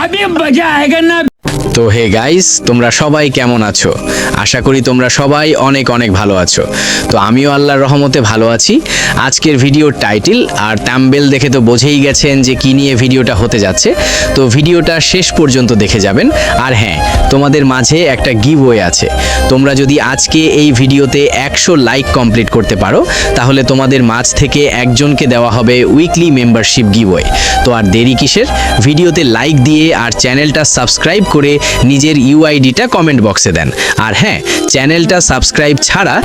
अभी मजा आएगा ना। তো হে গাইস, তোমরা সবাই কেমন আছো? আশা করি তোমরা সবাই অনেক অনেক ভালো আছো। তো আমিও আল্লাহর রহমতে ভালো আছি। আজকের ভিডিওর টাইটেল আর থাম্বনেল দেখে তো বুঝেই গেছেন যে কি নিয়ে ভিডিওটা হতে যাচ্ছে। তো ভিডিওটা শেষ পর্যন্ত দেখে যাবেন। আর হ্যাঁ, তোমাদের মাঝে একটা গিভওয়ে আছে। তোমরা যদি আজকে এই ভিডিওতে 100 লাইক কমপ্লিট করতে পারো, তাহলে তোমাদের মাঝ থেকে একজনকে দেওয়া হবে উইকলি মেম্বারশিপ গিভওয়ে। তো আর দেরি কিসের? ভিডিওতে লাইক দিয়ে আর চ্যানেলটা সাবস্ক্রাইব করে নিজের ইউআইডিটা কমেন্ট বক্সে দেন। আর হ্যাঁ, চ্যানেলটা সাবস্ক্রাইব ছাড়া